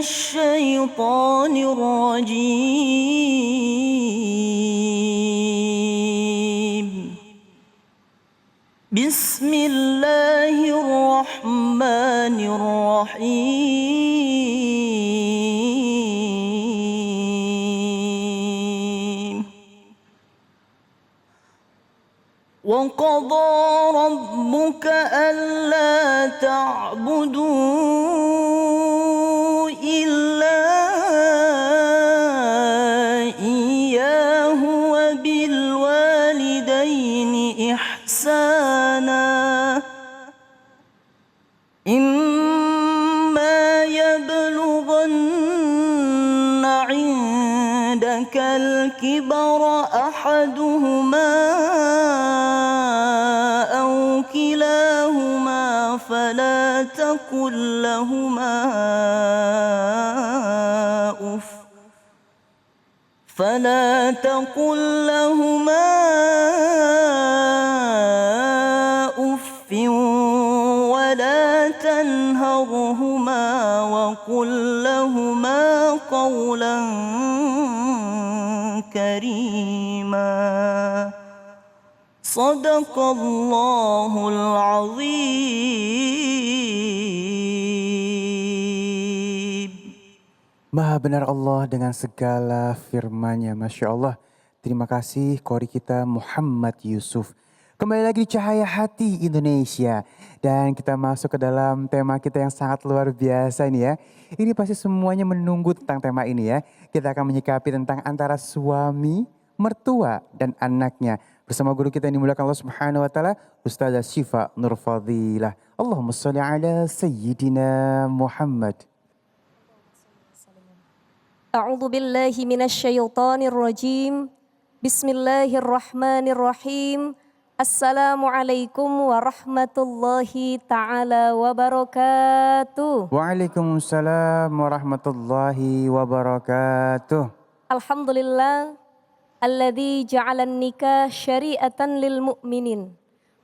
الشيطان الرجيم بسم الله الرحمن الرحيم وقضى ربك ألا تعبدوا إلا إياه وبالوالدين إحسانا إما يبلغن عندك الكبر أحدهما أو كلاهما فلا تقل لهما أف ولا تنهرهما وقل لهما قولا كريما صدق الله العظيم. Maha benar Allah dengan segala firman-Nya, Masya Allah. Terima kasih Qori kita Muhammad Yusuf. Kembali lagi di Cahaya Hati Indonesia. Dan kita masuk ke dalam tema kita yang sangat luar biasa ini ya. Ini pasti semuanya menunggu tentang tema ini ya. Kita akan menyikapi tentang antara suami, mertua, dan anaknya. Bersama guru kita yang dimuliakan Allah Subhanahu wa Ta'ala, Ustazah Syifa Nur Fadilah. Allahumma sholli ala Sayyidina Muhammad. A'udzu billahi minasyaitonir rajim. Bismillahirrahmanirrahim. Assalamualaikum warahmatullahi taala wabarakatuh. Waalaikumsalam warahmatullahi wabarakatuh. Alhamdulillah alladzi ja'alan nikah syari'atan lil mu'minin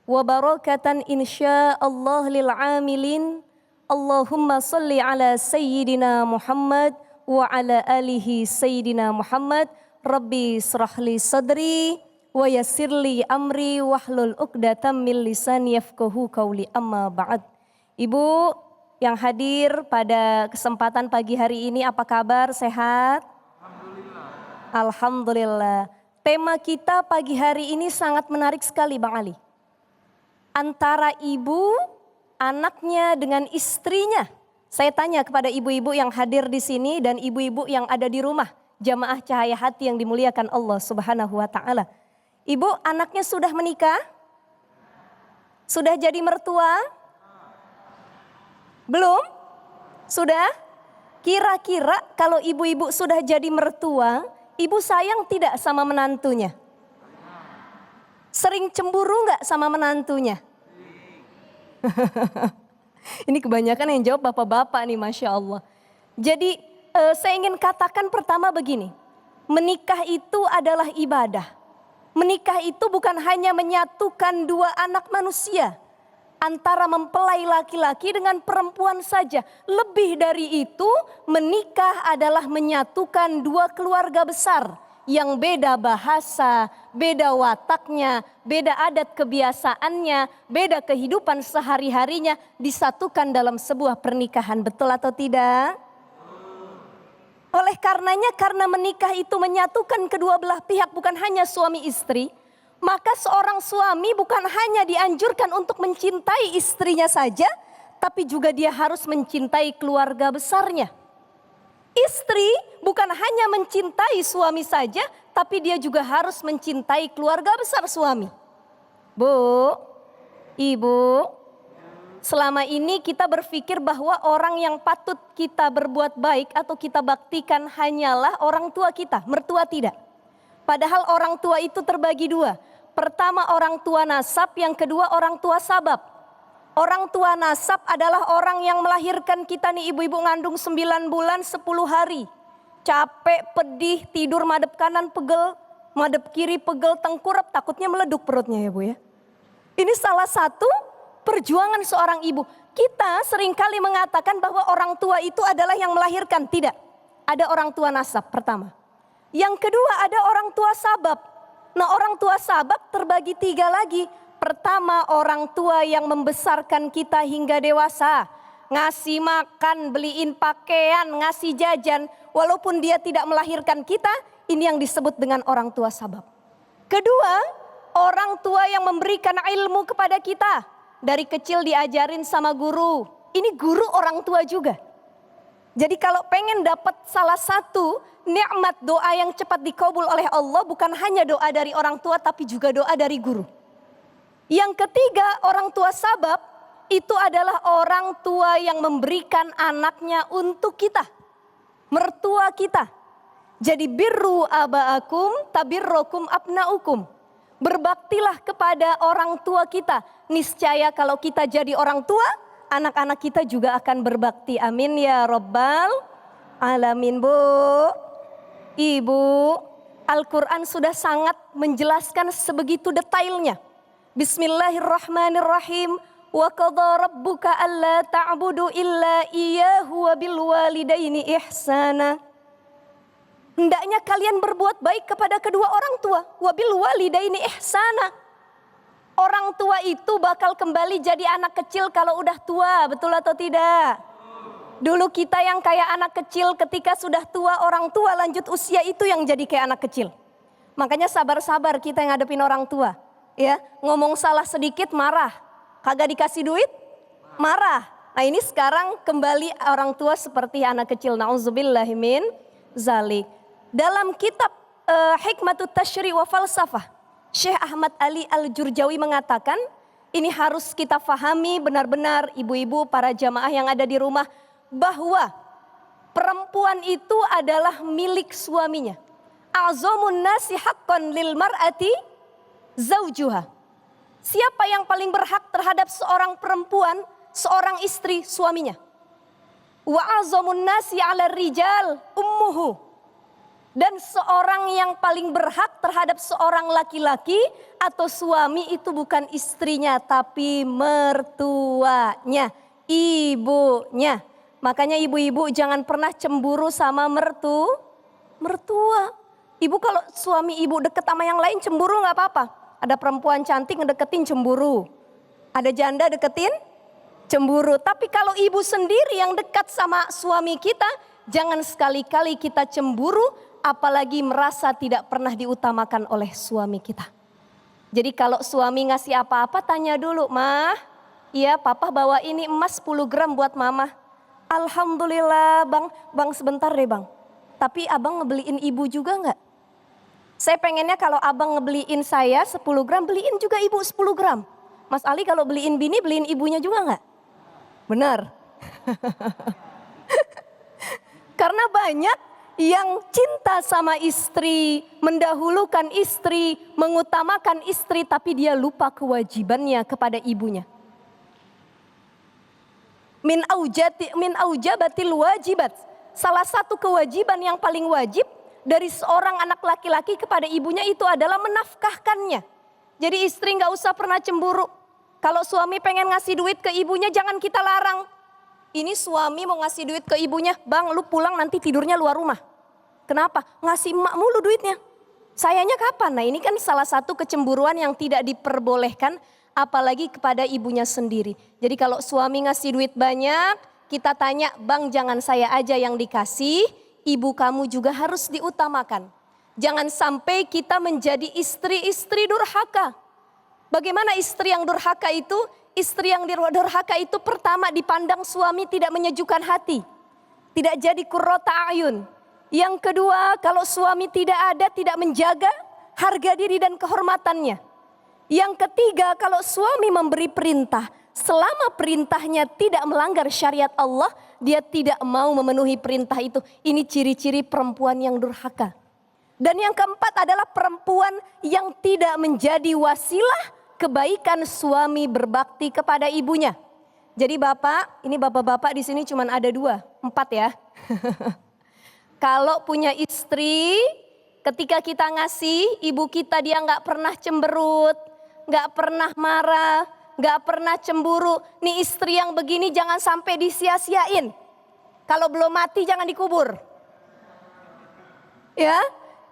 wa barakatan insyaallah lil 'amilin. Allahumma shalli ala sayyidina Muhammad wa ala alihi sayyidina Muhammad. Rabbi srahli sadri wa yassirli amri wahlul 'uqdatam min lisani yafqahu qawli, amma ba'd. Ibu yang hadir pada kesempatan pagi hari ini, apa kabar? Sehat? Alhamdulillah. Alhamdulillah. Tema kita pagi hari ini sangat menarik sekali Bang Ali. Antara ibu, anaknya dengan istrinya. Saya tanya kepada ibu-ibu yang hadir di sini dan ibu-ibu yang ada di rumah, jamaah Cahaya Hati yang dimuliakan Allah Subhanahu wa Ta'ala. Ibu, anaknya sudah menikah? Sudah jadi mertua? Belum? Sudah? Kira-kira kalau ibu-ibu sudah jadi mertua, ibu sayang tidak sama menantunya? Sering cemburu nggak sama menantunya? Ini kebanyakan yang jawab bapak-bapak nih, Masya Allah. Jadi saya ingin katakan pertama begini. Menikah itu adalah ibadah. Menikah itu bukan hanya menyatukan dua anak manusia. Antara mempelai laki-laki dengan perempuan saja. Lebih dari itu, menikah adalah menyatukan dua keluarga besar. Yang beda bahasa, beda wataknya, beda adat kebiasaannya, beda kehidupan sehari-harinya disatukan dalam sebuah pernikahan. Betul atau tidak? Oleh karenanya, karena menikah itu menyatukan kedua belah pihak, bukan hanya suami istri, maka seorang suami bukan hanya dianjurkan untuk mencintai istrinya saja, tapi juga dia harus mencintai keluarga besarnya. Istri bukan hanya mencintai suami saja, tapi dia juga harus mencintai keluarga besar suami. Bu, ibu, selama ini kita berpikir bahwa orang yang patut kita berbuat baik atau kita baktikan hanyalah orang tua kita, mertua tidak. Padahal orang tua itu terbagi dua. Pertama orang tua nasab, yang kedua orang tua sabab. Orang tua nasab adalah orang yang melahirkan kita nih, ibu-ibu ngandung 9 bulan 10 hari. Capek, pedih, tidur madep kanan pegel, madep kiri pegel, tengkurap, takutnya meleduk perutnya ya Bu ya. Ini salah satu perjuangan seorang ibu. Kita seringkali mengatakan bahwa orang tua itu adalah yang melahirkan. Tidak. Ada orang tua nasab pertama. Yang kedua ada orang tua sabab. Nah, orang tua sabab terbagi 3 lagi. Pertama, orang tua yang membesarkan kita hingga dewasa. Ngasih makan, beliin pakaian, ngasih jajan. Walaupun dia tidak melahirkan kita, ini yang disebut dengan orang tua sabab. Kedua, orang tua yang memberikan ilmu kepada kita. Dari kecil diajarin sama guru. Ini guru orang tua juga. Jadi kalau pengen dapat salah satu nikmat doa yang cepat dikabul oleh Allah, bukan hanya doa dari orang tua tapi juga doa dari guru. Yang ketiga, orang tua sabab itu adalah orang tua yang memberikan anaknya untuk kita. Mertua kita. Jadi birru abaakum tabirrukum abnaukum. Berbaktilah kepada orang tua kita. Niscaya kalau kita jadi orang tua, anak-anak kita juga akan berbakti. Amin ya Rabbal Alamin. Bu, Ibu, Al-Quran sudah sangat menjelaskan sebegitu detailnya. Bismillahirrahmanirrahim. Wa qadha rabbuka alla ta'budu illa iyyahu wa bil walidaini ihsana. Hendaknya kalian berbuat baik kepada kedua orang tua. Wabil walidaini ihsana. Orang tua itu bakal kembali jadi anak kecil kalau udah tua, betul atau tidak? Dulu kita yang kayak anak kecil ketika sudah tua, orang tua lanjut usia itu yang jadi kayak anak kecil. Makanya sabar-sabar kita yang ngadepin orang tua. Ya, ngomong salah sedikit marah. Kagak dikasih duit, marah. Nah, ini sekarang kembali orang tua seperti anak kecil. Nauzubillahimin zalik. Dalam kitab Hikmatut Tashri' wa Falsafah, Syekh Ahmad Ali Al-Jurjawi mengatakan, ini harus kita fahami benar-benar ibu-ibu, para jamaah yang ada di rumah, bahwa perempuan itu adalah milik suaminya. A'zamun nasi haqqan lil mar'ati zaujuha. Siapa yang paling berhak terhadap seorang perempuan, seorang istri, suaminya. Wa a'zamun nasi 'ala rijal ummuhu. Dan seorang yang paling berhak terhadap seorang laki-laki atau suami itu bukan istrinya tapi mertuanya, ibunya. Makanya ibu-ibu jangan pernah cemburu sama mertua. Ibu kalau suami ibu deket sama yang lain cemburu gak apa-apa. Ada perempuan cantik ngedeketin cemburu. Ada janda deketin cemburu. Tapi kalau ibu sendiri yang dekat sama suami kita, jangan sekali-kali kita cemburu. Apalagi merasa tidak pernah diutamakan oleh suami kita. Jadi kalau suami ngasih apa-apa tanya dulu, "Mah, iya papa bawa ini emas 10 gram buat mama." "Alhamdulillah bang sebentar deh bang. Tapi abang ngebeliin ibu juga gak? Saya pengennya kalau abang ngebeliin saya 10 gram, beliin juga ibu 10 gram. Mas Ali kalau beliin bini, beliin ibunya juga gak?" Benar. Karena banyak yang cinta sama istri, mendahulukan istri, mengutamakan istri, tapi dia lupa kewajibannya kepada ibunya. Min aujabatil wajibat. Salah satu kewajiban yang paling wajib dari seorang anak laki-laki kepada ibunya itu adalah menafkahkannya. Jadi istri gak usah pernah cemburu. Kalau suami pengen ngasih duit ke ibunya jangan kita larang. Ini suami mau ngasih duit ke ibunya, "Bang lu pulang nanti tidurnya luar rumah." Kenapa? Ngasih emak mulu duitnya. Sayanya kapan? Nah ini kan salah satu kecemburuan yang tidak diperbolehkan apalagi kepada ibunya sendiri. Jadi kalau suami ngasih duit banyak, kita tanya, "Bang jangan saya aja yang dikasih, ibu kamu juga harus diutamakan." Jangan sampai kita menjadi istri-istri durhaka. Bagaimana istri yang durhaka itu? Istri yang durhaka itu pertama dipandang suami tidak menyejukkan hati. Tidak jadi qurrata ayun. Yang kedua, kalau suami tidak ada, tidak menjaga harga diri dan kehormatannya. Yang ketiga, kalau suami memberi perintah, selama perintahnya tidak melanggar syariat Allah, dia tidak mau memenuhi perintah itu. Ini ciri-ciri perempuan yang durhaka. Dan yang keempat adalah perempuan yang tidak menjadi wasilah kebaikan suami berbakti kepada ibunya. Jadi bapak, ini bapak-bapak di sini cuma ada 2, 4 ya. Kalau punya istri, ketika kita ngasih, ibu kita dia gak pernah cemberut, gak pernah marah. gak pernah cemburu. Nih istri yang begini jangan sampai disia-siain. Kalau belum mati jangan dikubur. Ya,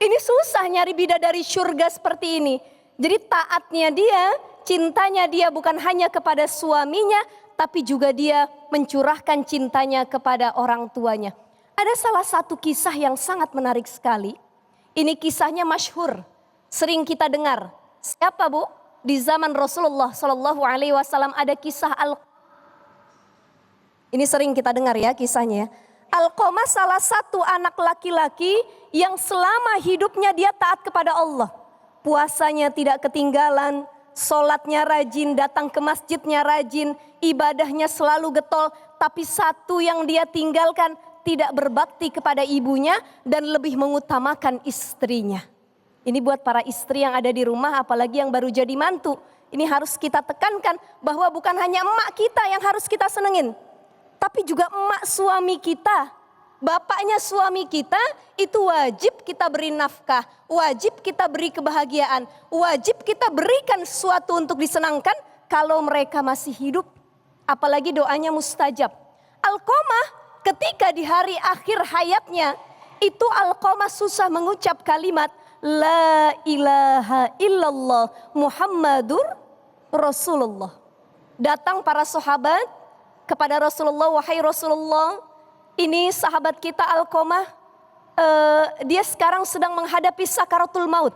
ini susah nyari bidadari surga seperti ini. Jadi taatnya dia, cintanya dia bukan hanya kepada suaminya, tapi juga dia mencurahkan cintanya kepada orang tuanya. Ada salah satu kisah yang sangat menarik sekali. Ini kisahnya masyhur, sering kita dengar. Siapa Bu? Di zaman Rasulullah Shallallahu Alaihi Wasallam ada kisah ini sering kita dengar ya kisahnya. Alqamah salah satu anak laki-laki yang selama hidupnya dia taat kepada Allah. Puasanya tidak ketinggalan, sholatnya rajin, datang ke masjidnya rajin, ibadahnya selalu getol. Tapi satu yang dia tinggalkan, tidak berbakti kepada ibunya dan lebih mengutamakan istrinya. Ini buat para istri yang ada di rumah, apalagi yang baru jadi mantu. Ini harus kita tekankan bahwa bukan hanya emak kita yang harus kita senengin. Tapi juga emak suami kita, bapaknya suami kita, itu wajib kita beri nafkah, wajib kita beri kebahagiaan, wajib kita berikan sesuatu untuk disenangkan kalau mereka masih hidup. Apalagi doanya mustajab. Alqamah ketika di hari akhir hayatnya, itu Alqamah susah mengucap kalimat La ilaha illallah Muhammadur Rasulullah. Datang para sahabat kepada Rasulullah, wahai Rasulullah, ini sahabat kita Alqamah, dia sekarang sedang menghadapi sakaratul maut.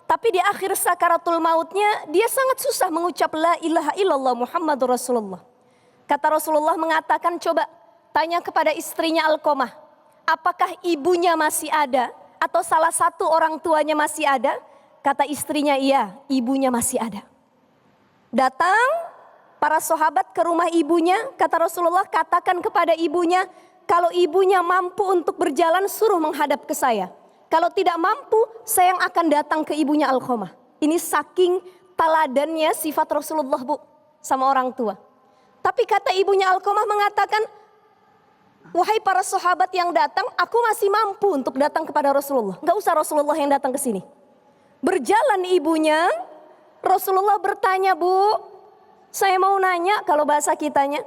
Tapi di akhir sakaratul mautnya, dia sangat susah mengucap la ilaha illallah Muhammadur Rasulullah. Kata Rasulullah mengatakan, coba tanya kepada istrinya Alqamah, apakah ibunya masih ada? Atau salah satu orang tuanya masih ada? Kata istrinya, iya, ibunya masih ada. Datang para sahabat ke rumah ibunya, kata Rasulullah, katakan kepada ibunya, kalau ibunya mampu untuk berjalan suruh menghadap ke saya. Kalau tidak mampu, saya yang akan datang ke ibunya Alqamah. Ini saking teladannya sifat Rasulullah Bu, sama orang tua. Tapi kata ibunya Alqamah mengatakan, wahai para sahabat yang datang, aku masih mampu untuk datang kepada Rasulullah. Gak usah Rasulullah yang datang ke sini. Berjalan ibunya, Rasulullah bertanya, Bu, saya mau nanya kalau bahasa kitanya.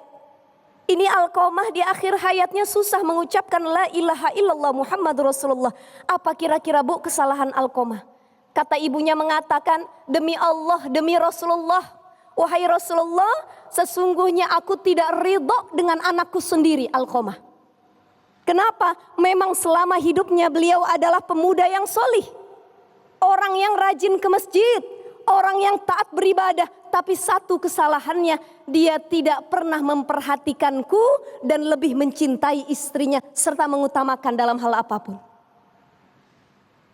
Ini Alqamah di akhir hayatnya susah mengucapkan la ilaha illallah Muhammadur Rasulullah. Apa kira-kira Bu kesalahan Alqamah? Kata ibunya mengatakan, demi Allah, demi Rasulullah. Wahai Rasulullah, sesungguhnya aku tidak ridho dengan anakku sendiri Alqamah. Kenapa? Memang selama hidupnya beliau adalah pemuda yang solih. Orang yang rajin ke masjid. Orang yang taat beribadah. Tapi satu kesalahannya, dia tidak pernah memperhatikanku dan lebih mencintai istrinya. Serta mengutamakan dalam hal apapun.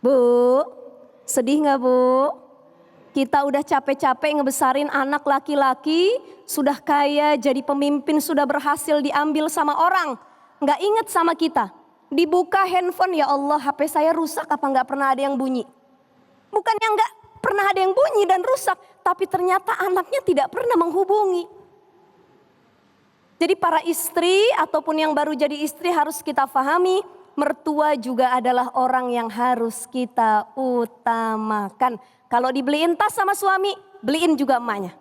Bu, sedih gak Bu? Kita udah capek-capek ngebesarin anak laki-laki. Sudah kaya, jadi pemimpin, sudah berhasil diambil sama orang. Gak inget sama kita. Dibuka handphone, ya Allah HP saya rusak apa gak pernah ada yang bunyi. Bukannya gak pernah ada yang bunyi dan rusak. Tapi ternyata anaknya tidak pernah menghubungi. Jadi para istri ataupun yang baru jadi istri harus kita pahami. Mertua juga adalah orang yang harus kita utamakan. Kalau dibeliin tas sama suami, beliin juga emaknya.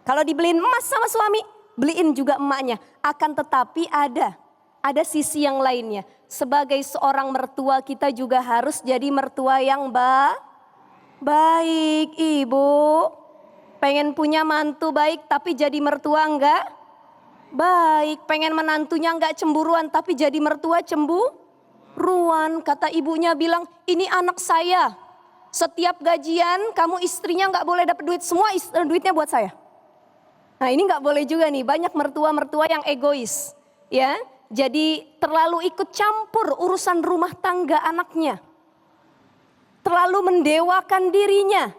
Kalau dibeliin emas sama suami, beliin juga emaknya. Akan tetapi ada sisi yang lainnya. Sebagai seorang mertua kita juga harus jadi mertua yang baik. Ibu pengen punya mantu baik tapi jadi mertua enggak baik. Pengen menantunya enggak cemburuan tapi jadi mertua cemburuan. Kata ibunya bilang, ini anak saya. Setiap gajian kamu istrinya enggak boleh dapat duit. Semua duitnya buat saya. Nah ini enggak boleh juga nih. Banyak mertua-mertua yang egois. Ya, jadi terlalu ikut campur urusan rumah tangga anaknya. Terlalu mendewakan dirinya.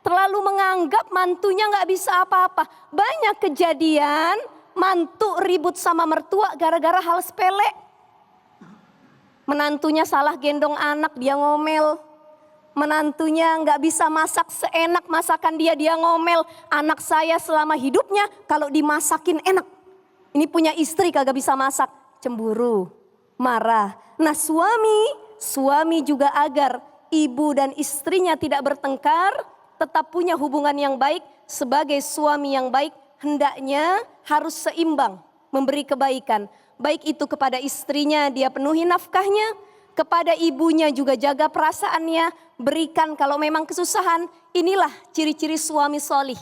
Terlalu menganggap mantunya gak bisa apa-apa. Banyak kejadian mantu ribut sama mertua gara-gara hal sepele. Menantunya salah gendong anak, dia ngomel. Menantunya gak bisa masak seenak masakan dia ngomel. Anak saya selama hidupnya kalau dimasakin enak. Ini punya istri kagak bisa masak. Cemburu, marah. Nah suami juga agar ibu dan istrinya tidak bertengkar, tetap punya hubungan yang baik. Sebagai suami yang baik hendaknya harus seimbang memberi kebaikan. Baik itu kepada istrinya dia penuhi nafkahnya, kepada ibunya juga jaga perasaannya, berikan kalau memang kesusahan. Inilah ciri-ciri suami solih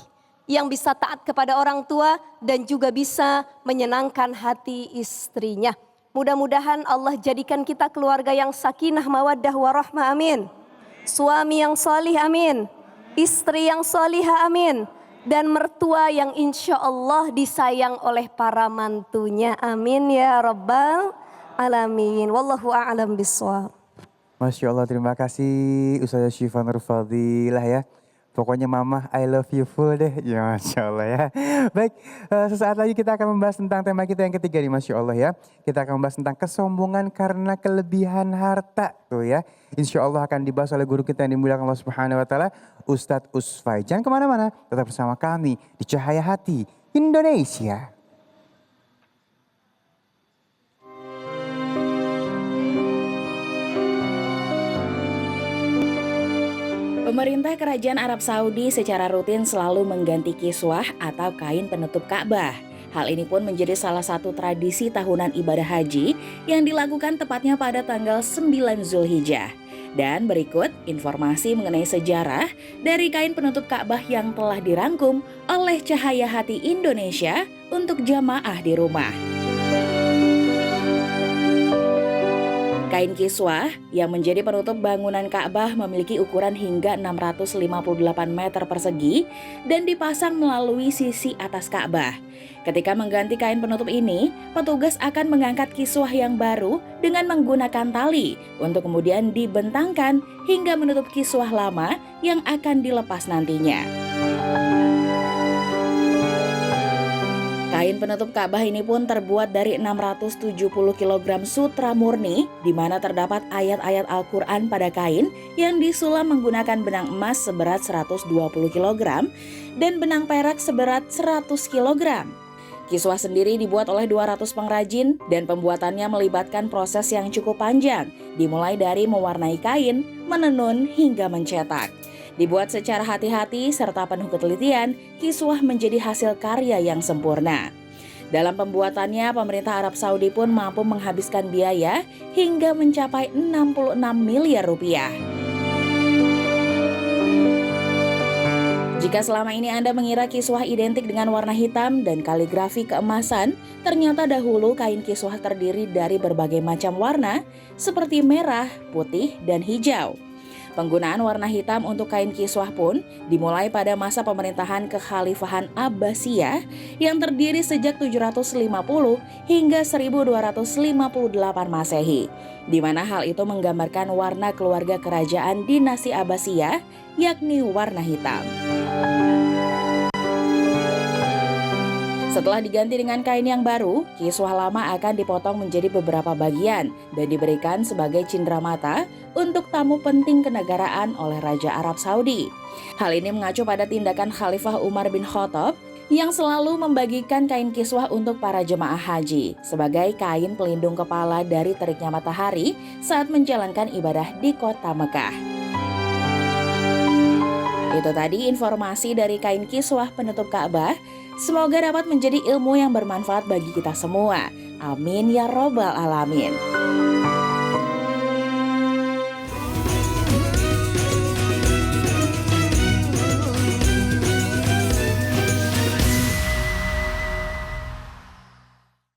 yang bisa taat kepada orang tua dan juga bisa menyenangkan hati istrinya. Mudah-mudahan Allah jadikan kita keluarga yang sakinah, mawaddah, warahmah, amin. Suami yang solih, amin. Istri yang solihah, amin. Dan mertua yang insya Allah disayang oleh para mantunya, amin ya rabbal alamin. Wallahu a'lam bishawab. Masya Allah, terima kasih Ustazah Syifa Nur Fadilah ya. Pokoknya mama I love you full deh. Ya Masya Allah ya. Baik, sesaat lagi kita akan membahas tentang tema kita yang ketiga nih Masya Allah ya. Kita akan membahas tentang kesombongan karena kelebihan harta. Tuh ya. Insya Allah akan dibahas oleh guru kita yang dimuliakan Allah Subhanahu Wa Taala, Ustadz Usfai. Jangan kemana-mana, tetap bersama kami di Cahaya Hati Indonesia. Pemerintah Kerajaan Arab Saudi secara rutin selalu mengganti kiswah atau kain penutup Ka'bah. Hal ini pun menjadi salah satu tradisi tahunan ibadah haji yang dilakukan tepatnya pada tanggal 9 Zulhijjah. Dan berikut informasi mengenai sejarah dari kain penutup Ka'bah yang telah dirangkum oleh Cahaya Hati Indonesia untuk jamaah di rumah. Kain kiswah yang menjadi penutup bangunan Ka'bah memiliki ukuran hingga 658 meter persegi dan dipasang melalui sisi atas Ka'bah. Ketika mengganti kain penutup ini, petugas akan mengangkat kiswah yang baru dengan menggunakan tali untuk kemudian dibentangkan hingga menutup kiswah lama yang akan dilepas nantinya. Kain penutup Ka'bah ini pun terbuat dari 670 kg sutra murni, di mana terdapat ayat-ayat Al-Quran pada kain yang disulam menggunakan benang emas seberat 120 kg dan benang perak seberat 100 kg. Kiswah sendiri dibuat oleh 200 pengrajin dan pembuatannya melibatkan proses yang cukup panjang, dimulai dari mewarnai kain, menenun hingga mencetak. Dibuat secara hati-hati serta penuh ketelitian, kiswah menjadi hasil karya yang sempurna. Dalam pembuatannya, pemerintah Arab Saudi pun mampu menghabiskan biaya hingga mencapai 66 miliar rupiah. Jika selama ini Anda mengira kiswah identik dengan warna hitam dan kaligrafi keemasan, ternyata dahulu kain kiswah terdiri dari berbagai macam warna seperti merah, putih, dan hijau. Penggunaan warna hitam untuk kain kiswah pun dimulai pada masa pemerintahan Kekhalifahan Abbasiyah yang terdiri sejak 750 hingga 1258 Masehi, di mana hal itu menggambarkan warna keluarga kerajaan dinasti Abbasiyah, yakni warna hitam. Setelah diganti dengan kain yang baru, kiswah lama akan dipotong menjadi beberapa bagian dan diberikan sebagai cindramata untuk tamu penting kenegaraan oleh Raja Arab Saudi. Hal ini mengacu pada tindakan Khalifah Umar bin Khattab yang selalu membagikan kain kiswah untuk para jemaah haji sebagai kain pelindung kepala dari teriknya matahari saat menjalankan ibadah di kota Mekah. Itu tadi informasi dari kain kiswah penutup Ka'bah. Semoga dapat menjadi ilmu yang bermanfaat bagi kita semua. Amin ya robbal alamin.